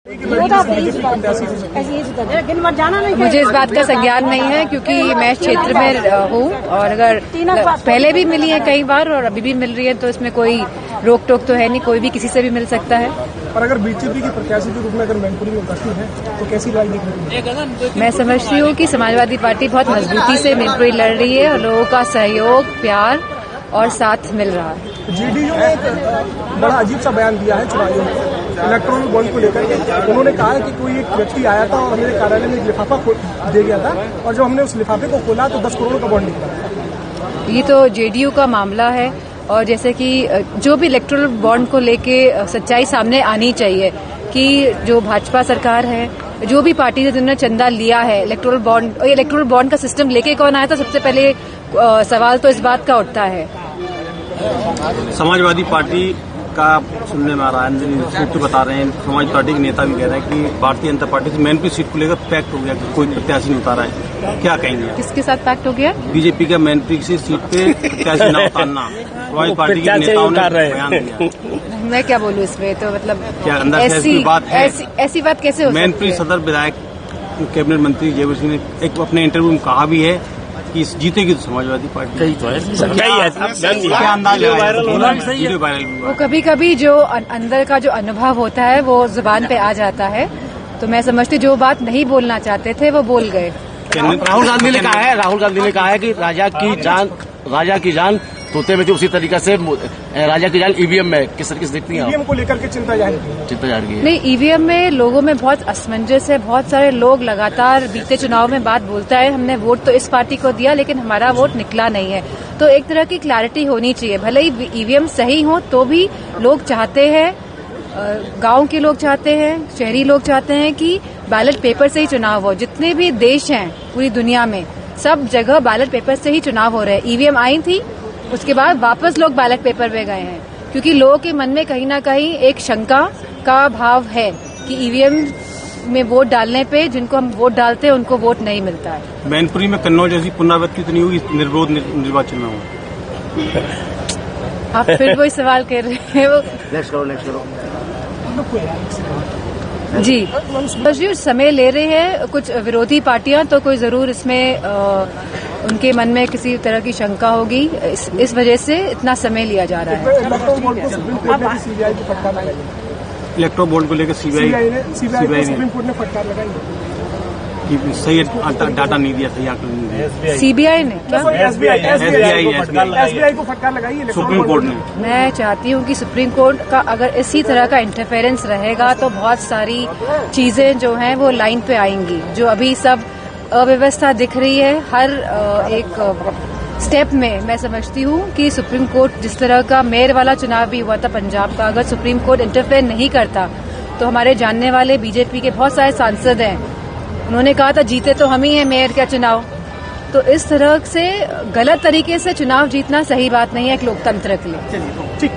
मुझे इस बात का संज्ञान नहीं है क्योंकि मैं इस क्षेत्र में हूँ और अगर पहले भी मिली है कई बार और अभी भी मिल रही है तो इसमें कोई रोक टोक तो है नहीं, कोई भी किसी से भी मिल सकता है। और अगर बीजेपी की प्रत्याशी के रूप में अगर मैनपुरी में उपस्थित है तो कैसी राजनीति? मैं समझती हूँ कि समाजवादी पार्टी बहुत मजबूती से मैनपुरी लड़ रही है और लोगों का सहयोग, प्यार और साथ मिल रहा है। जेडीयू ने एक बड़ा अजीब सा बयान दिया है चुनाव इलेक्ट्रॉल बॉन्ड को लेकर के। उन्होंने कहा है कि कोई एक व्यक्ति आया था और मेरे कार्यालय में एक लिफाफा दे गया था और जब हमने उस लिफाफे को खोला तो 10 करोड़ का बॉन्ड निकला। ये तो जेडीयू का मामला है और जैसे कि जो भी इलेक्ट्रल बॉन्ड को लेके सच्चाई सामने आनी चाहिए कि जो भाजपा सरकार है, जो भी पार्टी से जिन्होंने चंदा लिया है इलेक्ट्रल बॉन्ड का सिस्टम लेके कौन आया था, सबसे पहले सवाल तो इस बात का उठता है। समाजवादी पार्टी का सुनने में आ रहा है, सूत्र बता रहे हैं, समाजवादी पार्टी के नेता भी कह रहे हैं कि भारतीय जनता पार्टी से मैनपुरी सीट को लेकर पैक्ट हो गया, कोई प्रत्याशी नहीं उतारा है। क्या कहेंगे? किसके साथ पैक्ट हो गया? बीजेपी का मैनपुरी की सीट पे प्रत्याशी न उतारना समाजवादी पार्टी के नेताओं ने बयान दिया। मैं क्या बोलूँ इसमें, तो मतलब क्या अंदर ऐसी बात है? ऐसी बात कैसे हो सकती है? मैनपुरी सदर विधायक कैबिनेट मंत्री जयवीर सिंह ने एक अपने इंटरव्यू में कहा भी है कि जीतेगी तो समाजवादी पार्टी। क्या अंदाज है? वो कभी कभी जो अंदर का जो अनुभव होता है वो जुबान पे आ जाता है, तो मैं समझती जो बात नहीं बोलना चाहते थे वो बोल गए। राहुल गांधी ने कहा है कि राजा की जान तोते में थी, उसी तरीके से राजा की जान ईवीएम में। किस देखती हैं ईवीएम को लेकर के चिंता जाहिर की है। नहीं, ईवीएम में लोगों में बहुत असमंजस है। बहुत सारे लोग लगातार बीते चुनाव में बात बोलता है, हमने वोट तो इस पार्टी को दिया लेकिन हमारा वोट निकला नहीं है। तो एक तरह की क्लैरिटी होनी चाहिए। भले ही ईवीएम सही हो तो भी लोग चाहते हैं, गांव के लोग चाहते हैं, शहरी लोग चाहते हैं कि बैलेट पेपर से ही चुनाव हो। जितने भी देश हैं पूरी दुनिया में सब जगह बैलेट पेपर से ही चुनाव हो रहे हैं। ईवीएम आई थी, उसके बाद वापस लोग बैलेट पेपर पे गए हैं क्योंकि लोगों के मन में कहीं ना कहीं एक शंका का भाव है कि ईवीएम में वोट डालने पे जिनको हम वोट डालते हैं उनको वोट नहीं मिलता है। मैनपुरी में कन्नौज जैसी पुनरावृत्ति तो नहीं होगी निर्विरोध निर्वाचन में हो? आप फिर वही सवाल कर रहे हैं। वो नेक्स्ट करो। जी, बस ये समय ले रहे हैं कुछ विरोधी पार्टियां, तो कोई जरूर इसमें उनके मन में किसी तरह की शंका होगी, इस वजह से इतना समय लिया जा रहा है। इलेक्ट्रो बोर्ड को लेकर सीबीआई ने सुप्रीम कोर्ट ने फटकार लगाई कि सही डाटा नहीं दिया, सही आंकड़े नहीं दिया। सीबीआई ने क्या? एसबीआई को फटकार लगाई सुप्रीम कोर्ट ने। मैं चाहती हूँ कि सुप्रीम कोर्ट का अगर इसी तरह का इंटरफेरेंस रहेगा तो बहुत सारी चीजें जो हैं वो लाइन पे आएंगी। जो अभी सब अव्यवस्था दिख रही है हर एक स्टेप में, मैं समझती हूँ कि सुप्रीम कोर्ट जिस तरह का मेयर वाला चुनाव भी हुआ था पंजाब का, अगर सुप्रीम कोर्ट इंटरफेयर नहीं करता तो हमारे जानने वाले बीजेपी के बहुत सारे सांसद हैं, उन्होंने कहा था जीते तो हम ही हैं मेयर का चुनाव। तो इस तरह से गलत तरीके से चुनाव जीतना सही बात नहीं है एक लोकतंत्र के लिए।